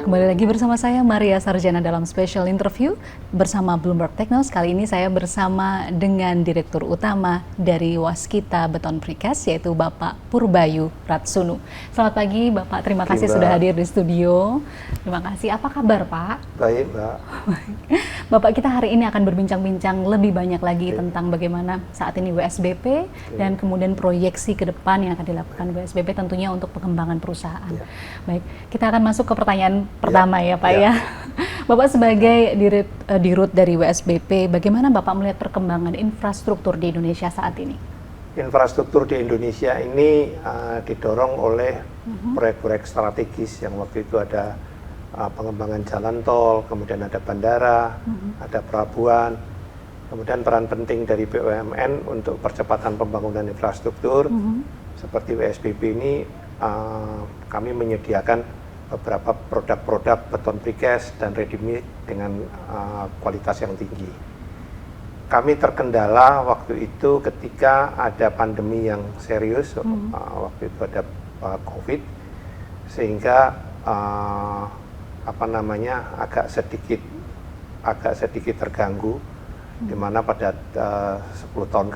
Kembali lagi bersama saya Maria Sarjana dalam special interview bersama Bloomberg Technos. Kali ini saya bersama dengan Direktur Utama dari Waskita Beton Precast, yaitu Bapak Purbayu Ratsunu. Selamat pagi Bapak, terima kasih sudah hadir di studio. Terima kasih. Apa kabar Pak? Baik Mbak. Bapak, kita hari ini akan berbincang-bincang lebih banyak lagi tentang bagaimana saat ini WSBP dan kemudian proyeksi ke depan yang akan dilakukan WSBP tentunya untuk pengembangan perusahaan. Baik, kita akan masuk ke pertanyaan pertama ya Pak ya. Bapak sebagai dirut dari WSBP, bagaimana Bapak melihat perkembangan infrastruktur di Indonesia saat ini? Infrastruktur di Indonesia ini didorong oleh proyek-proyek strategis yang waktu itu ada pengembangan jalan tol, kemudian ada bandara, ada pelabuhan, kemudian peran penting dari BUMN untuk percepatan pembangunan infrastruktur. Seperti WSBP ini kami menyediakan beberapa produk-produk beton precast dan ready mix dengan kualitas yang tinggi. Kami terkendala waktu itu ketika ada pandemi yang serius, waktu itu ada COVID, sehingga agak sedikit terganggu, di mana pada 10 tahun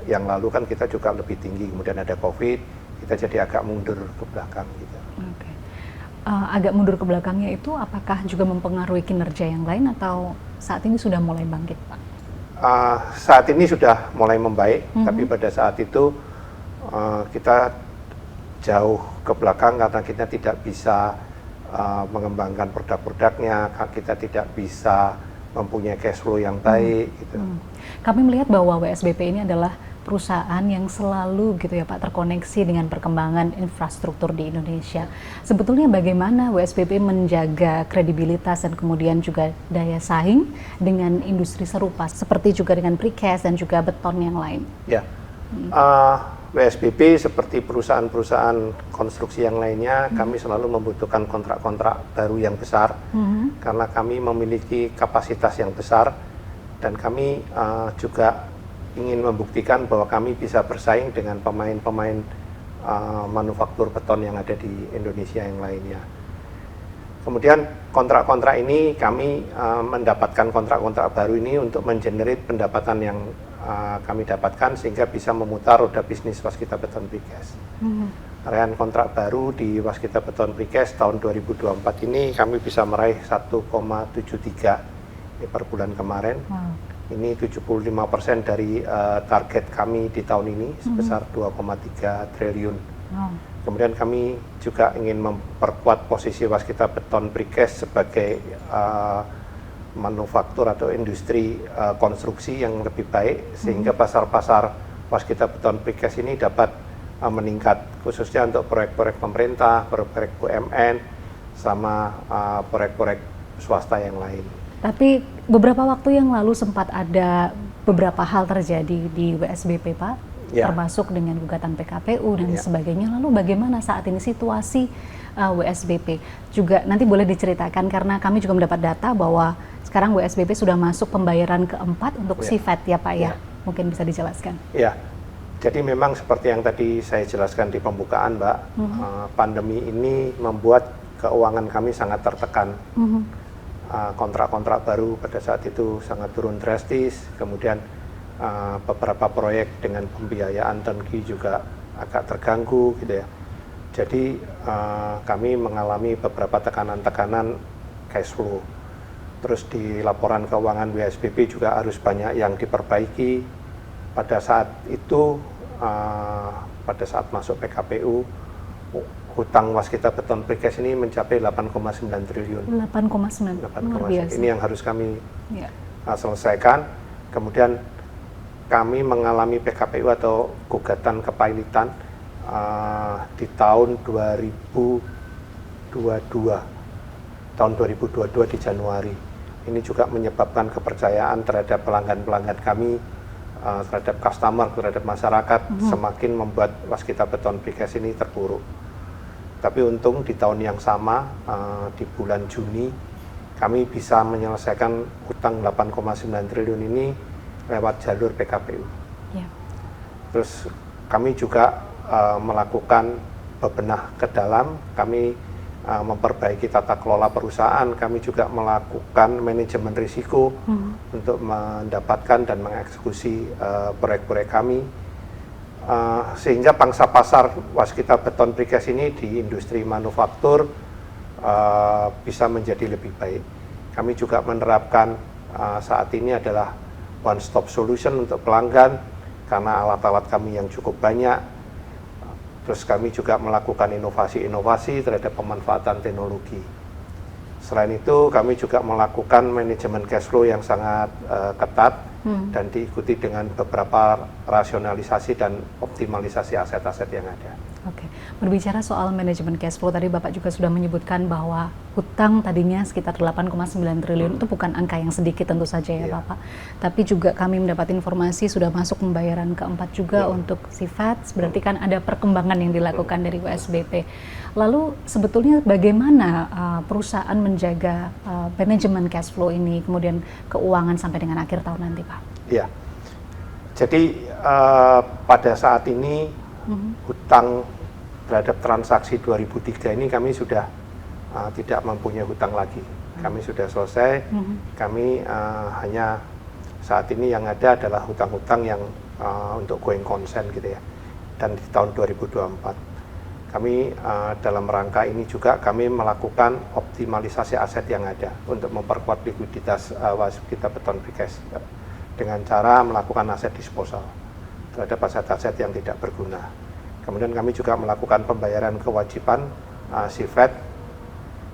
yang lalu kan kita juga lebih tinggi, kemudian ada COVID, kita jadi agak mundur ke belakang gitu. Okay. Agak mundur ke belakangnya itu apakah juga mempengaruhi kinerja yang lain atau saat ini sudah mulai bangkit Pak? Saat ini sudah mulai membaik, tapi pada saat itu kita jauh ke belakang karena kita tidak bisa mengembangkan produk-produknya, kita tidak bisa mempunyai cash flow yang baik. Gitu. Kami melihat bahwa WSBP ini adalah perusahaan yang selalu gitu ya Pak terkoneksi dengan perkembangan infrastruktur di Indonesia. Sebetulnya bagaimana WSBP menjaga kredibilitas dan kemudian juga daya saing dengan industri serupa seperti juga dengan precast dan juga beton yang lain? Ya, WSBP seperti perusahaan-perusahaan konstruksi yang lainnya, kami selalu membutuhkan kontrak-kontrak baru yang besar karena kami memiliki kapasitas yang besar dan kami juga ingin membuktikan bahwa kami bisa bersaing dengan pemain-pemain manufaktur beton yang ada di Indonesia yang lainnya. Kemudian kontrak-kontrak ini kami mendapatkan kontrak-kontrak baru ini untuk mengenerate pendapatan yang kami dapatkan sehingga bisa memutar roda bisnis Waskita Beton Precast. Raihan kontrak baru di Waskita Beton Precast tahun 2024 ini kami bisa meraih 1,73 per bulan kemarin. Ini 75% dari target kami di tahun ini sebesar 2,3 triliun. Kemudian kami juga ingin memperkuat posisi Waskita Beton Precast sebagai manufaktur atau industri konstruksi yang lebih baik sehingga pasar-pasar Waskita Beton Precast ini dapat meningkat khususnya untuk proyek-proyek pemerintah, proyek BUMN, sama proyek-proyek swasta yang lain. Tapi beberapa waktu yang lalu sempat ada beberapa hal terjadi di WSBP Pak, termasuk dengan gugatan PKPU dan sebagainya. Lalu bagaimana saat ini situasi WSBP? Juga nanti boleh diceritakan karena kami juga mendapat data bahwa sekarang WSBP sudah masuk pembayaran keempat untuk sifat ya Pak ya. Mungkin bisa dijelaskan. Ya, jadi memang seperti yang tadi saya jelaskan di pembukaan Mbak, pandemi ini membuat keuangan kami sangat tertekan. Kontrak-kontrak baru pada saat itu sangat turun drastis, kemudian beberapa proyek dengan pembiayaan turnkey juga agak terganggu gitu ya. Jadi kami mengalami beberapa tekanan-tekanan cash flow. Terus di laporan keuangan WSBP juga harus banyak yang diperbaiki. Pada saat itu, pada saat masuk PKPU, hutang Waskita Beton Precast ini mencapai 8,9 triliun. 8,9. Ini yang harus kami selesaikan. Kemudian kami mengalami PKPU atau gugatan kepailitan di tahun 2022. Tahun 2022 di Januari. Ini juga menyebabkan kepercayaan terhadap pelanggan-pelanggan kami, terhadap customer, terhadap masyarakat, semakin membuat Waskita Beton Precast ini terpuruk. Tapi untung di tahun yang sama, di bulan Juni, kami bisa menyelesaikan utang 8,9 triliun ini lewat jalur PKPU. Terus kami juga melakukan bebenah ke dalam, kami memperbaiki tata kelola perusahaan, kami juga melakukan manajemen risiko untuk mendapatkan dan mengeksekusi proyek-proyek kami, sehingga pangsa pasar Waskita Beton Precast ini di industri manufaktur bisa menjadi lebih baik. Kami juga menerapkan saat ini adalah one stop solution untuk pelanggan karena alat-alat kami yang cukup banyak. Terus kami juga melakukan inovasi-inovasi terhadap pemanfaatan teknologi. Selain itu kami juga melakukan manajemen cash flow yang sangat ketat dan diikuti dengan beberapa rasionalisasi dan optimalisasi aset-aset yang ada. Oke, berbicara soal manajemen cash flow, tadi Bapak juga sudah menyebutkan bahwa hutang tadinya sekitar 8,9 triliun, itu bukan angka yang sedikit tentu saja ya Bapak. Tapi juga kami mendapat informasi sudah masuk pembayaran keempat juga untuk sifat, berarti kan ada perkembangan yang dilakukan dari WSBP. Lalu sebetulnya bagaimana perusahaan menjaga manajemen cash flow ini, kemudian keuangan sampai dengan akhir tahun nanti Pak? Iya, jadi pada saat ini hutang terhadap transaksi 2003 ini kami sudah tidak mempunyai hutang lagi. Kami sudah selesai. Kami hanya saat ini yang ada adalah hutang-hutang yang untuk going concern gitu ya. Dan di tahun 2024 kami dalam rangka ini juga kami melakukan optimalisasi aset yang ada untuk memperkuat likuiditas Waskita Beton Precast dengan cara melakukan aset disposal terhadap aset-aset yang tidak berguna. Kemudian kami juga melakukan pembayaran kewajiban sifat.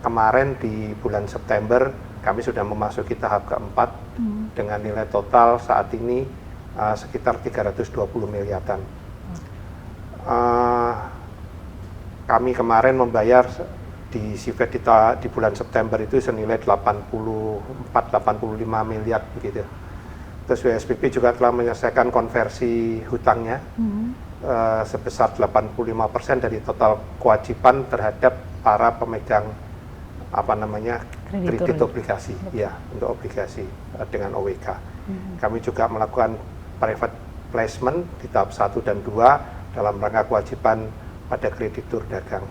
Kemarin di bulan September kami sudah memasuki tahap keempat dengan nilai total saat ini sekitar 320 miliaran. Kami kemarin membayar di sifat di bulan September itu senilai 84-85 miliar begitu. Terus WSBP juga telah menyelesaikan konversi hutangnya sebesar 85% dari total kewajiban terhadap para pemegang kredit obligasi, ya untuk obligasi dengan OWK. Kami juga melakukan private placement di tahap 1 dan 2 dalam rangka kewajiban pada kreditur dagang.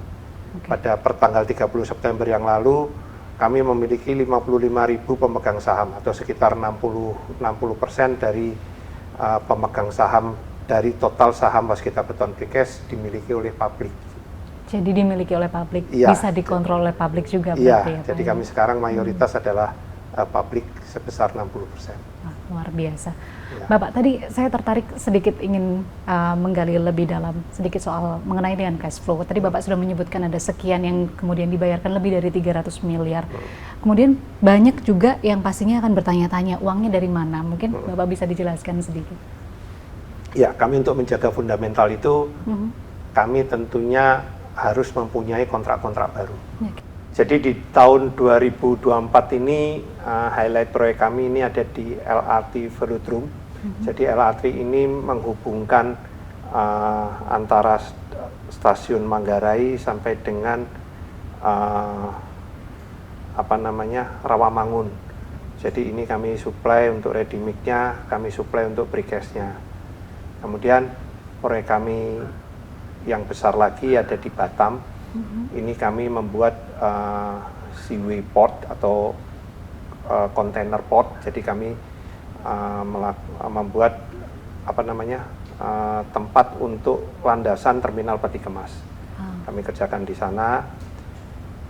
Pada pertanggal 30 September yang lalu kami memiliki 55.000 pemegang saham atau sekitar 60% dari pemegang saham dari total saham Waskita Beton Precast dimiliki oleh publik. Jadi dimiliki oleh publik, ya, bisa dikontrol oleh publik juga berarti ya? Ya, jadi kami sekarang mayoritas adalah publik sebesar 60%. Luar biasa. Ya. Bapak, tadi saya tertarik sedikit ingin menggali lebih dalam sedikit soal mengenai dengan cash flow. Tadi Bapak sudah menyebutkan ada sekian yang kemudian dibayarkan lebih dari 300 miliar. Kemudian banyak juga yang pastinya akan bertanya-tanya uangnya dari mana. Mungkin Bapak bisa dijelaskan sedikit. Ya, kami untuk menjaga fundamental itu kami tentunya harus mempunyai kontrak-kontrak baru. Jadi di tahun 2024 ini highlight proyek kami ini ada di LRT Velodrome. Jadi LRT ini menghubungkan antara stasiun Manggarai sampai dengan Rawamangun. Jadi ini kami supply untuk ready mix-nya, kami supply untuk precast-nya. Kemudian proyek kami yang besar lagi ada di Batam. Ini kami membuat seaway port atau container port. Jadi kami membuat tempat untuk landasan terminal peti kemas. Kami kerjakan di sana.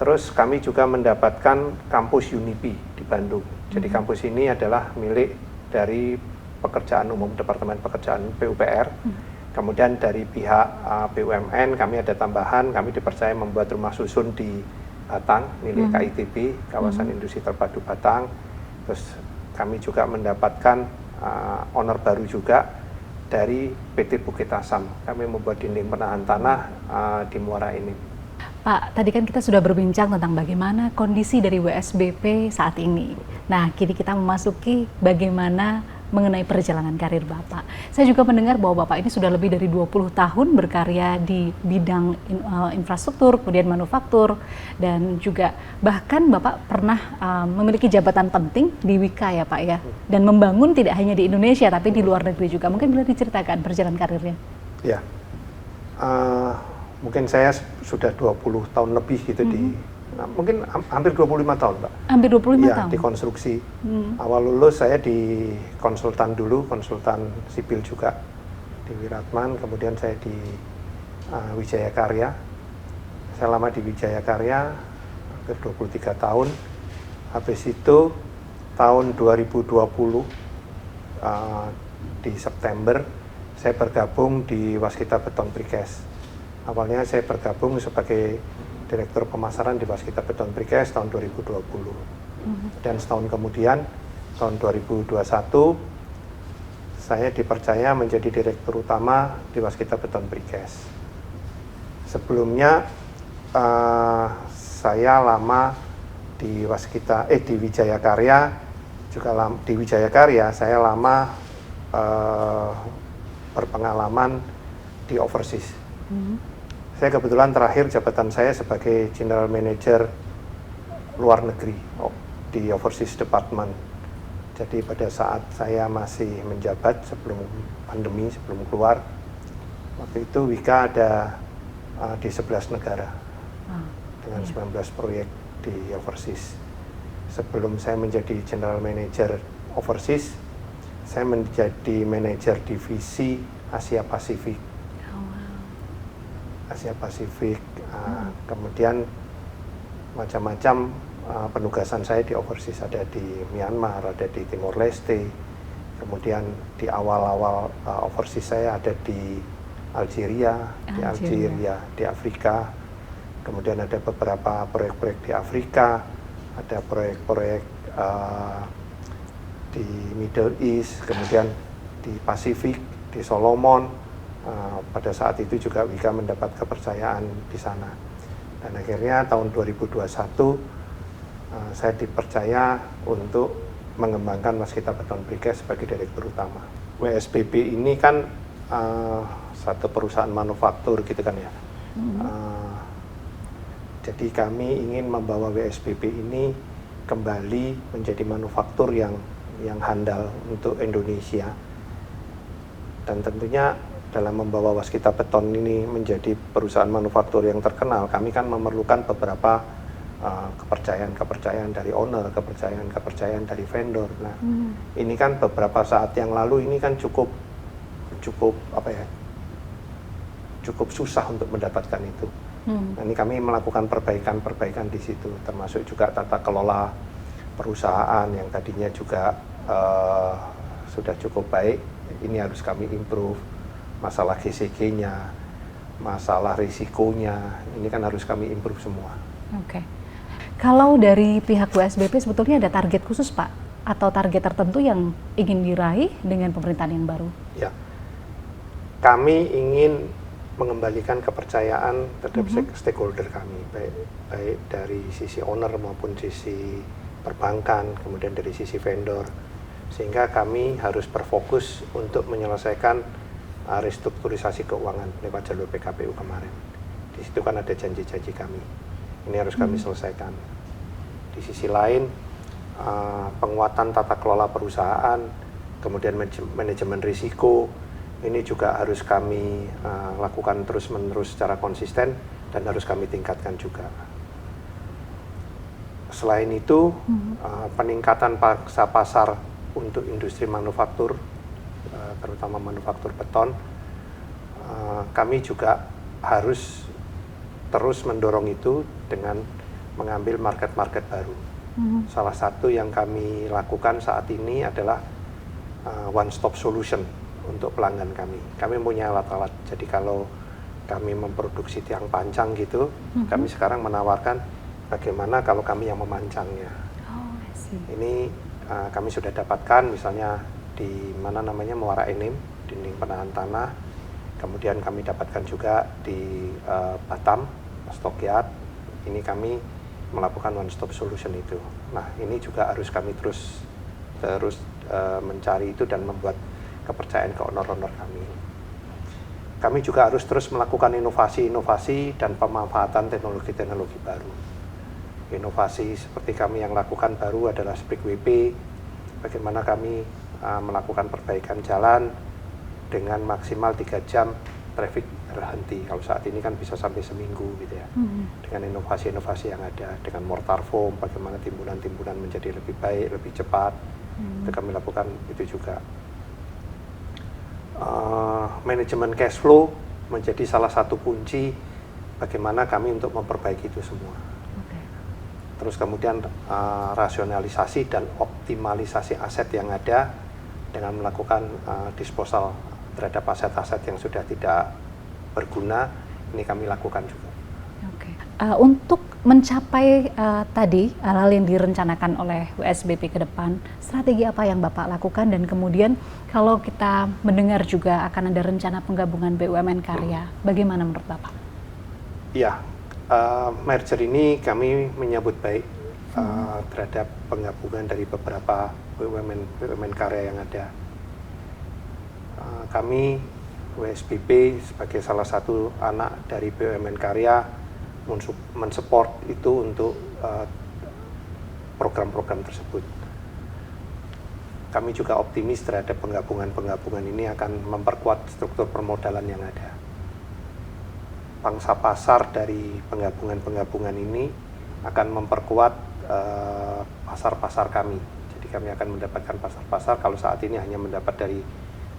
Terus kami juga mendapatkan kampus UNIPI di Bandung. Jadi kampus ini adalah milik dari Pekerjaan Umum Departemen Pekerjaan PUPR. Kemudian dari pihak BUMN kami ada tambahan, kami dipercaya membuat rumah susun di Batang milik KITB, Kawasan Industri Terpadu Batang. Terus kami juga mendapatkan owner baru juga dari PT Bukit Asam. Kami membuat dinding penahan tanah di Muara ini. Pak, tadi kan kita sudah berbincang tentang bagaimana kondisi dari WSBP saat ini. Nah, kini kita memasuki bagaimana mengenai perjalanan karir Bapak. Saya juga mendengar bahwa Bapak ini sudah lebih dari 20 tahun berkarya di bidang infrastruktur, kemudian manufaktur, dan juga bahkan Bapak pernah memiliki jabatan penting di Wika ya Pak ya, dan membangun tidak hanya di Indonesia tapi di luar negeri juga. Mungkin boleh diceritakan perjalanan karirnya? Ya, mungkin saya sudah 20 tahun lebih gitu di Mungkin hampir 25 tahun, Mbak. Hampir 25 Ya, tahun? di konstruksi. Awal lulus saya di konsultan dulu, konsultan sipil juga di Wiratman, kemudian saya di Wijaya Karya. Saya lama di Wijaya Karya, hampir 23 tahun. Habis itu tahun 2020 di September saya bergabung di Waskita Beton Precast. Awalnya saya bergabung sebagai Direktur Pemasaran di Waskita Beton Precast tahun 2020. Dan setahun kemudian, tahun 2021, saya dipercaya menjadi Direktur Utama di Waskita Beton Precast. Sebelumnya, saya lama di di Wijaya Karya, di Wijaya Karya saya lama berpengalaman di overseas. Saya kebetulan terakhir jabatan saya sebagai General Manager luar negeri di Overseas Department. Jadi pada saat saya masih menjabat sebelum pandemi, sebelum keluar, waktu itu Wika ada di 11 negara dengan 19 proyek di Overseas. Sebelum saya menjadi General Manager Overseas, saya menjadi Manajer Divisi Asia Pasifik. Asia Pasifik, kemudian macam-macam penugasan saya di overseas, ada di Myanmar, ada di Timor Leste, kemudian di awal-awal overseas saya ada di Algeria, di Afrika, kemudian ada beberapa proyek-proyek di Afrika, ada proyek-proyek di Middle East, kemudian di Pasifik, di Solomon. Pada saat itu juga Wika mendapat kepercayaan di sana. Dan akhirnya tahun 2021 saya dipercaya untuk mengembangkan Waskita Beton Precast sebagai Direktur Utama. WSBP ini kan satu perusahaan manufaktur gitu kan ya. Jadi kami ingin membawa WSBP ini kembali menjadi manufaktur yang handal untuk Indonesia. Dan tentunya dalam membawa Waskita Beton ini menjadi perusahaan manufaktur yang terkenal, kami kan memerlukan beberapa kepercayaan dari owner, kepercayaan dari vendor. Nah, ini kan beberapa saat yang lalu ini kan cukup susah untuk mendapatkan itu. Nah, ini kami melakukan perbaikan di situ, termasuk juga tata kelola perusahaan yang tadinya juga sudah cukup baik. Ini harus kami improve. Masalah GCG-nya, masalah risikonya, ini kan harus kami improve semua. Oke. Kalau dari pihak WSBP sebetulnya ada target khusus, Pak? Atau target tertentu yang ingin diraih dengan pemerintahan yang baru? Ya, kami ingin mengembalikan kepercayaan terhadap stakeholder kami, baik dari sisi owner maupun sisi perbankan, kemudian dari sisi vendor. Sehingga kami harus berfokus untuk menyelesaikan restrukturisasi keuangan lewat jalur PKPU kemarin. Di situ kan ada janji-janji kami. Ini harus kami selesaikan. Di sisi lain, penguatan tata kelola perusahaan, kemudian manajemen risiko, ini juga harus kami lakukan terus-menerus secara konsisten dan harus kami tingkatkan juga. Selain itu, peningkatan paksa pasar untuk industri manufaktur, terutama manufaktur beton, kami juga harus terus mendorong itu dengan mengambil market-market baru. Salah satu yang kami lakukan saat ini adalah one-stop solution untuk pelanggan kami. Kami punya alat-alat, jadi kalau kami memproduksi tiang pancang gitu, kami sekarang menawarkan bagaimana kalau kami yang memancangnya. Ini kami sudah dapatkan, misalnya di Muara Enim, dinding penahan tanah. Kemudian kami dapatkan juga di Batam, Stockyard. Ini kami melakukan one stop solution itu. Nah, ini juga harus kami terus mencari itu dan membuat kepercayaan ke owner-owner kami. Kami juga harus terus melakukan inovasi-inovasi dan pemanfaatan teknologi-teknologi baru. Inovasi seperti kami yang lakukan baru adalah Sprig WP, bagaimana kami melakukan perbaikan jalan dengan maksimal 3 jam traffic berhenti. Kalau saat ini kan bisa sampai seminggu gitu ya. Dengan inovasi-inovasi yang ada, dengan mortar foam, bagaimana timbunan-timbunan menjadi lebih baik, lebih cepat. Itu kami lakukan itu juga. Manajemen cash flow menjadi salah satu kunci bagaimana kami untuk memperbaiki itu semua. Terus kemudian rasionalisasi dan optimalisasi aset yang ada dengan melakukan disposal terhadap aset-aset yang sudah tidak berguna, ini kami lakukan juga. Untuk mencapai tadi hal-hal yang direncanakan oleh WSBP ke depan, strategi apa yang Bapak lakukan, dan kemudian kalau kita mendengar juga akan ada rencana penggabungan BUMN Karya, bagaimana menurut Bapak? Ya, merger ini kami menyambut baik terhadap penggabungan dari beberapa BUMN Karya yang ada. Kami WSBP sebagai salah satu anak dari BUMN Karya mensupport itu untuk program-program tersebut. Kami juga optimis terhadap penggabungan ini akan memperkuat struktur permodalan yang ada. Pangsa pasar dari penggabungan ini akan memperkuat pasar-pasar kami. Jadi kami akan mendapatkan pasar-pasar, kalau saat ini hanya mendapat dari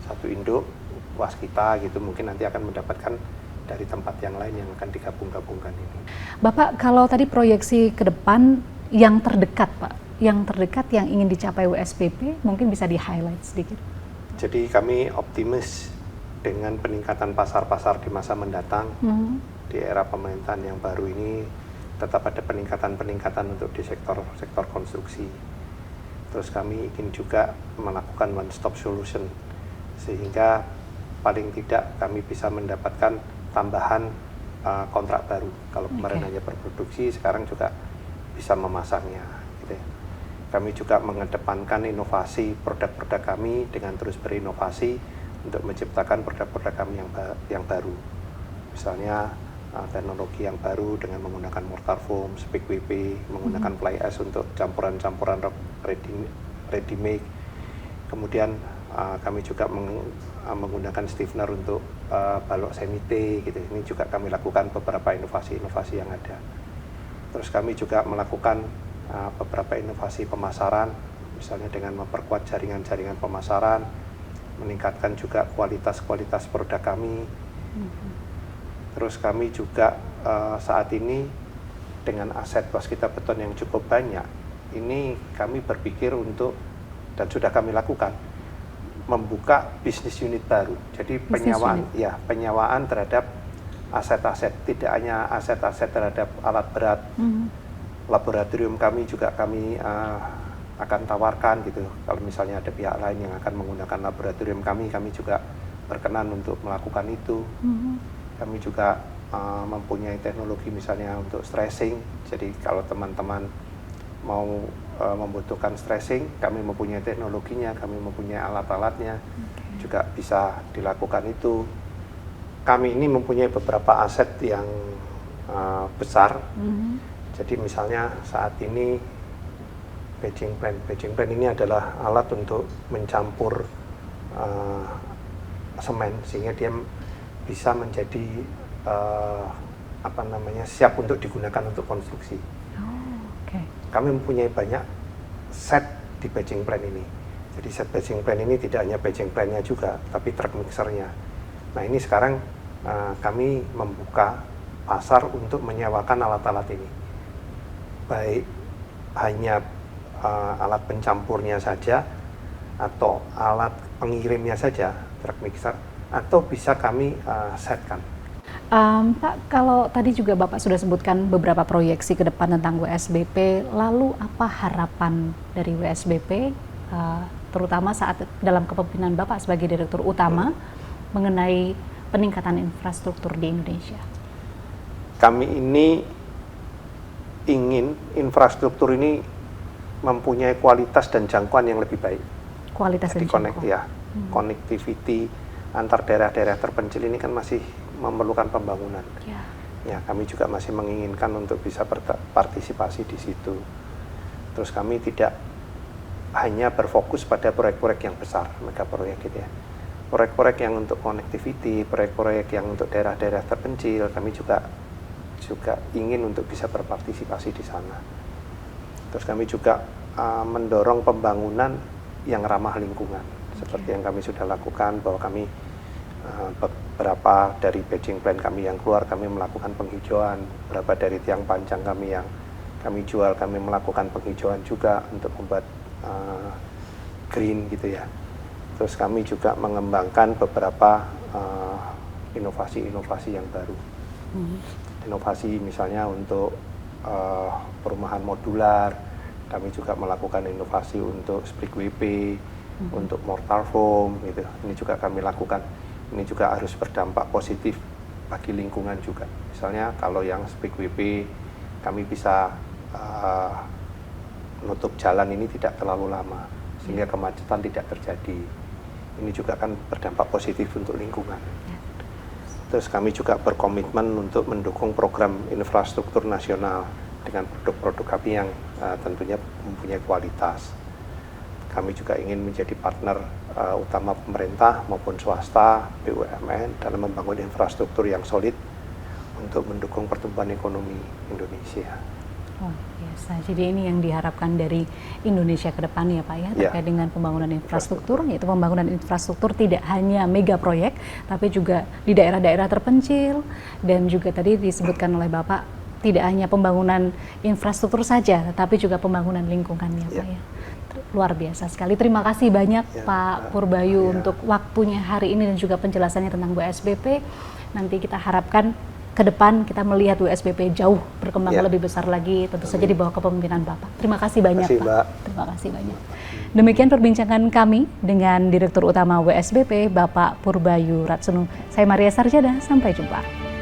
satu induk waskita gitu, mungkin nanti akan mendapatkan dari tempat yang lain yang akan digabung-gabungkan ini. Bapak, kalau tadi proyeksi ke depan yang terdekat, Pak, yang terdekat yang ingin dicapai WSBP, mungkin bisa di-highlight sedikit. Jadi kami optimis dengan peningkatan pasar-pasar di masa mendatang. Di era pemerintahan yang baru ini tetap ada peningkatan untuk di sektor konstruksi. Terus kami ingin juga melakukan one-stop solution, sehingga paling tidak kami bisa mendapatkan tambahan kontrak baru. Kalau kemarin hanya berproduksi, sekarang juga bisa memasangnya. Gitu ya. Kami juga mengedepankan inovasi produk-produk kami dengan terus berinovasi untuk menciptakan produk-produk kami yang baru. Misalnya teknologi yang baru dengan menggunakan mortar foam, Speak WP, menggunakan fly ash untuk campuran-campuran ready make. Kemudian kami juga menggunakan stiffener untuk balok semite gitu. Ini juga kami lakukan beberapa inovasi-inovasi yang ada. Terus kami juga melakukan beberapa inovasi pemasaran, misalnya dengan memperkuat jaringan-jaringan pemasaran, meningkatkan juga kualitas produk kami. Terus kami juga saat ini dengan aset waskita beton yang cukup banyak, ini kami berpikir untuk, dan sudah kami lakukan, membuka bisnis unit baru. Jadi penyewaan terhadap aset-aset, tidak hanya aset-aset terhadap alat berat. Laboratorium kami juga kami akan tawarkan gitu. Kalau misalnya ada pihak lain yang akan menggunakan laboratorium kami juga berkenan untuk melakukan itu. Kami juga mempunyai teknologi misalnya untuk stressing. Jadi kalau teman-teman mau membutuhkan stressing, kami mempunyai teknologinya, kami mempunyai alat-alatnya, juga bisa dilakukan itu. Kami ini mempunyai beberapa aset yang besar. Jadi misalnya saat ini batching plant ini adalah alat untuk mencampur semen sehingga dia bisa menjadi siap untuk digunakan untuk konstruksi. Kami mempunyai banyak set di batching plant ini. Jadi set batching plant ini tidak hanya batching plantnya juga, tapi truck mixernya. Nah ini sekarang kami membuka pasar untuk menyewakan alat-alat ini. Baik hanya alat pencampurnya saja, atau alat pengirimnya saja, truck mixer, atau bisa kami setkan. Pak, kalau tadi juga Bapak sudah sebutkan beberapa proyeksi ke depan tentang WSBP, lalu apa harapan dari WSBP, terutama saat dalam kepemimpinan Bapak sebagai Direktur Utama, mengenai peningkatan infrastruktur di Indonesia? Kami ini ingin infrastruktur ini mempunyai kualitas dan jangkauan yang lebih baik. Kualitas dan jangkauan. Connectivity antar daerah-daerah terpencil ini kan masih memerlukan pembangunan. Ya, kami juga masih menginginkan untuk bisa berpartisipasi di situ. Terus kami tidak hanya berfokus pada proyek-proyek yang besar, mega proyek gitu ya. proyek-proyek yang untuk connectivity, proyek-proyek yang untuk daerah-daerah terpencil, kami juga ingin untuk bisa berpartisipasi di sana. Terus kami juga mendorong pembangunan yang ramah lingkungan, seperti yang kami sudah lakukan, bahwa kami beberapa dari Beijing Plan kami yang keluar, kami melakukan penghijauan, beberapa dari tiang panjang kami yang kami jual, kami melakukan penghijauan juga untuk membuat green gitu ya. Terus kami juga mengembangkan beberapa inovasi-inovasi yang baru. Inovasi misalnya untuk perumahan modular, kami juga melakukan inovasi untuk sprig WP, untuk mortar foam gitu. Ini juga kami lakukan. Ini juga harus berdampak positif bagi lingkungan juga. Misalnya kalau yang sprig WP, kami bisa menutup jalan ini tidak terlalu lama, sehingga kemacetan tidak terjadi. Ini juga akan berdampak positif untuk lingkungan. Terus kami juga berkomitmen untuk mendukung program infrastruktur nasional dengan produk-produk kami yang tentunya mempunyai kualitas. Kami juga ingin menjadi partner utama pemerintah maupun swasta, BUMN dalam membangun infrastruktur yang solid untuk mendukung pertumbuhan ekonomi Indonesia. Oh, biasa. Jadi ini yang diharapkan dari Indonesia ke depan ya Pak ya, terkait dengan pembangunan infrastruktur, yaitu pembangunan infrastruktur tidak hanya mega proyek, tapi juga di daerah-daerah terpencil, dan juga tadi disebutkan oleh Bapak, tidak hanya pembangunan infrastruktur saja, tetapi juga pembangunan lingkungannya Pak ya. Luar biasa sekali. Terima kasih banyak Pak Purbayu untuk waktunya hari ini dan juga penjelasannya tentang WSBP. Nanti kita harapkan ke depan kita melihat WSBP jauh berkembang lebih besar lagi, tentu saja di bawah kepemimpinan Bapak. Terima kasih banyak Pak. Terima kasih banyak. Demikian perbincangan kami dengan Direktur Utama WSBP Bapak Purbayu Ratsono. Saya Maria Sarjada, sampai jumpa.